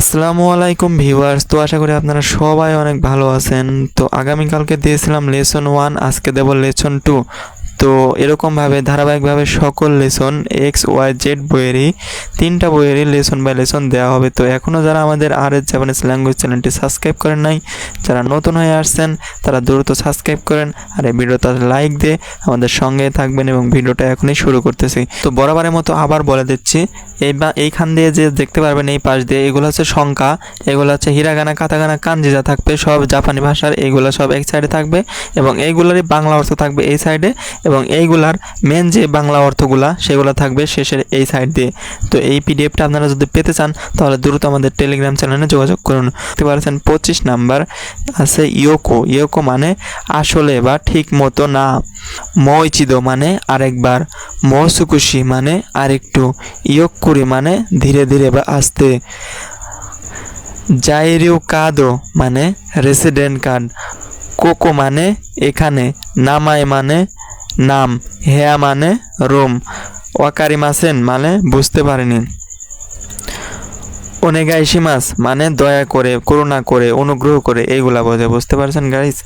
আসসালামু আলাইকুম ভিউয়ার্স। তো আশা করি আপনারা সবাই অনেক ভালো আছেন। তো আগামীকালকে দিয়েছিলাম লেসন 1, আজকে দেব লেসন 2। তো এরকমভাবে ধারাবাহিকভাবে সকল লেসন XYZ বইয়েরই 3টা বইয়েরই লেসন বাই লেসন দেওয়া হবে। তো এখনও যারা আমাদের আর.এস জাপানিজ ল্যাঙ্গুয়েজ চ্যানেলটি সাবস্ক্রাইব করেন নাই, যারা নতুন হয়ে আসছেন তারা দ্রুত সাবস্ক্রাইব করেন আর এই ভিডিওটা লাইক দিয়ে আমাদের সঙ্গে থাকবেন এবং ভিডিওটা এখনই শুরু করতেছি। তো বরাবরের মতো আবার বলে দিচ্ছি, এইখান দিয়ে যে দেখতে পারবেন এই পাশ দিয়ে, এগুলো হচ্ছে সংখ্যা, এগুলো হচ্ছে হিরাগানা, কাতাগানা, কানজি যা থাকবে সব জাপানি ভাষার, এইগুলো সব এক সাইডে থাকবে এবং এইগুলোরই বাংলা অর্থ থাকবে এই সাইডে, এবং এইগুলার মেন যে বাংলা অর্থগুলা সেগুলো থাকবে শেষের এই সাইড দিয়ে। তো এই পিডিএফটা আপনারা যদি পেতে চান তাহলে দ্রুত আমাদের টেলিগ্রাম চ্যানেলে যোগাযোগ করুন। দেখতে পাচ্ছেন 25 নাম্বার আছে ইয়োকো। ইয়োকো মানে আসলে বা ঠিক মতো না। মইচিদো মানে আরেকবার। মৌসুকুশি মানে আরেকটু। ইয়োক্কুরি মানে ধীরে ধীরে বা আস্তে। জাইরিউ কাদো মানে রেসিডেন্ট কার্ড। কোকো মানে এখানে। নামাই মানে নাম। হেয়া মানে রুম। ওয়াকারিমাসেন মানে বুঝতে পারিনি। ওনেগাইশিমাস মানে দয়া করে, করুণা করে, অনুগ্রহ করে, এইগুলা বোঝে। বুঝতে পারছেন গাইস?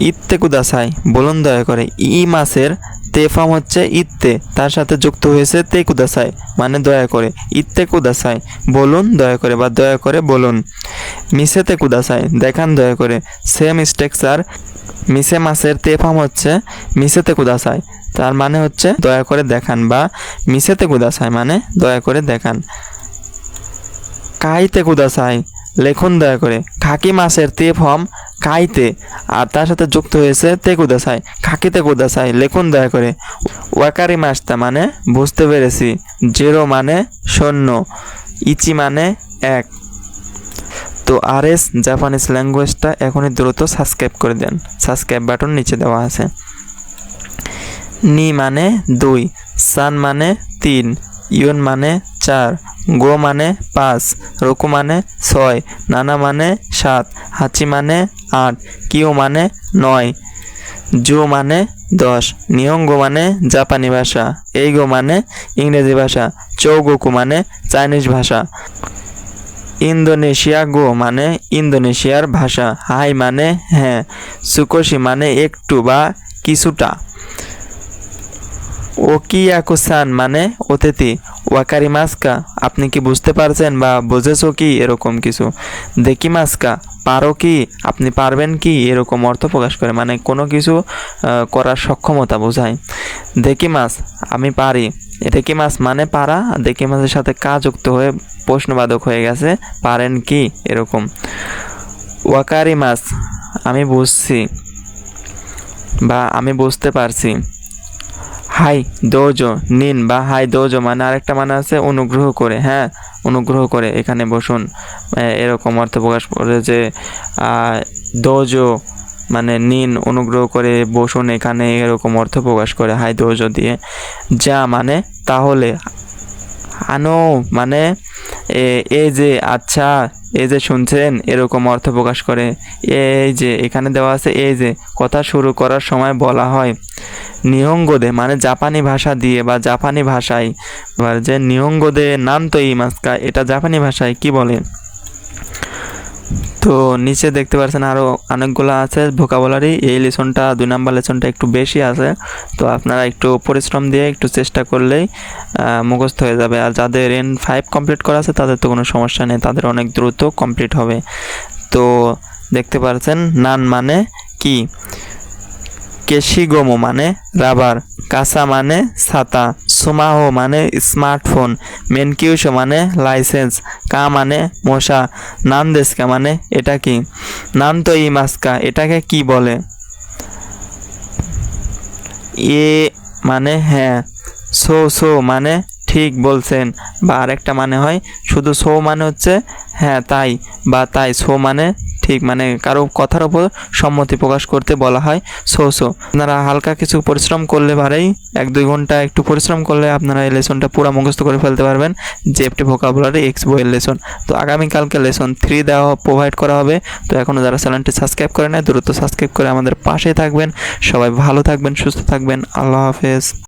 ইত্তে কুদাসাই বলুন দয়া করে। ই মাসের তে ফর্ম হচ্ছে ইত্তে, তার সাথে যুক্ত হয়েছে তে কুদাসাই মানে দয়া করে। ইত্তে কুদাসাই বলুন দয়া করে বা দয়া করে বলুন। মিসেতে কুদাসাই দেখান দয়া করে। সে মিস্টেক্স আর মিসে মাসের তে ফর্ম হচ্ছে মিসেতে কুদাসাই, তার মানে হচ্ছে দয়া করে দেখান, বা মিসেতে কুদাসাই মানে দয়া করে দেখান। কাইতে কুদাসাই লেখুন দয়া করে। খাকি মাসের তে ফর্ম কাইতে, আর তার সাথে যুক্ত হয়েছে তে কুদাসাই, খাকিতে কুদাসাই লেখুন দয়া করে। ওয়াকারি মাসটা মানে বুঝতে পেরেছি। জেরো মানে শূন্য। ইচি মানে এক। তো আর.এস জাপানিজ ল্যাঙ্গুয়েজটা এখনই দ্রুত সাবস্ক্রাইব করে দেন, সাবস্ক্রাইব বাটন নিচে দেওয়া আছে। নি মানে 2, সান মানে 3, ইউন মানে 4, গো মানে 5, রোকু মানে 6, নানা মানে 7, হাচি মানে 8, কিও মানে 9, জো মানে 10, নিয়ঙ্গো মানে জাপানি ভাষা, এইগো মানে ইংরেজি ভাষা, চৌগোকু মানে চাইনিজ ভাষা, ইন্দোনেশিয়া গো মানে ইন্দোনেশিয়ার ভাষা, হাই মানে হ্যাঁ, সুকোশি মানে একটু বা কিছুটা, ওকিয়াকুসান মানে অতিথি, ওয়াকারিমাস্কা আপনি কি বুঝতে পারছেন বা বুঝেছো কি, এরকম কিছু। দেকিমাস্কা পারো কি, আপনি পারবেন কি, এরকম অর্থ প্রকাশ করে, মানে কোনো কিছু করার সক্ষমতা বোঝায়। দেকিমাস আমি পারি। দেকিমাস মানে পারা, দেকিমাসের সাথে কা যুক্ত হয়ে প্রশ্নবাদক হয়ে গেছে, পারেন কি এরকম। ওয়াকারিমাস আমি বুঝছি বা আমি বুঝতে পারছি। হাই দোজো নিন বা হাই দোজো মানে আরেকটা মানে আছে অনুগ্রহ করে, হ্যাঁ অনুগ্রহ করে এখানে বসুন, এরকম অর্থ প্রকাশ করে যে দোজো মানে নিন, অনুগ্রহ করে বসুন এখানে, এরকম অর্থ প্রকাশ করে হাই দোজো দিয়ে। যা মানে তাহলে। আনো মানে এই যে, আচ্ছা এই যে শুনছেন, এরকম অর্থ প্রকাশ করে। এই যে এখানে দেওয়া আছে, এই যে কথা শুরু করার সময় বলা হয়। নিহঙ্গদে মানে জাপানি ভাষা দিয়ে বা জাপানি ভাষায়, এবার যে নিহঙ্গদে নানতো ইমাস্কা এটা জাপানি ভাষায় কি বলে। তো নিচে দেখতে পাচ্ছেন আরও অনেকগুলো আছে ভোকাবুলারি। এই লেসনটা 2 নাম্বার লেসনটা একটু বেশি আছে, তো আপনারা একটু পরিশ্রম দিয়ে একটু চেষ্টা করলেই মুখস্থ হয়ে যাবে। আর যাদের N5 কমপ্লিট করা আছে তাদের তো কোনো সমস্যা নেই, তাদের অনেক দ্রুত কমপ্লিট হবে। তো দেখতে পাচ্ছেন নান মানে কি, কেশিগোমো মানে রাবার, কাসা মানে ছাতা, সুমাহো মানে স্মার্টফোন, মেনকিউশো মানে লাইসেন্স, কা মানে মশা, নানদেস্কা মানে এটা কি, নানতো ইমাস্কা এটাকে কি বলে। এ মানে হ্যাঁ, সো সো মানে ঠিক বলছেন, বা আরেকটা মানে হয় শুধু সো মানে হচ্ছে হ্যাঁ তাই, বা তাই, সো মানে ঠিক, মানে কারো কথার উপর সম্মতি প্রকাশ করতে বলা হয় সো সো। আপনারা হালকা কিছু পরিশ্রম করলে পারেই 1-2 ঘন্টা একটু পরিশ্রম করলে আপনারা এই লেসনটা পুরো মুখস্থ করে ফেলতে পারবেন, জেএফটি ভোকাবুলারি এক্স বইয়ের লেসন। তো আগামীকালকে লেসন 3 দেওয়া প্রোভাইড করা হবে। তো এখনও যারা চ্যানেলটি সাবস্ক্রাইব করে নেয় দ্রুত সাবস্ক্রাইব করে আমাদের পাশে থাকবেন। সবাই ভালো থাকবেন, সুস্থ থাকবেন। আল্লাহ হাফেজ।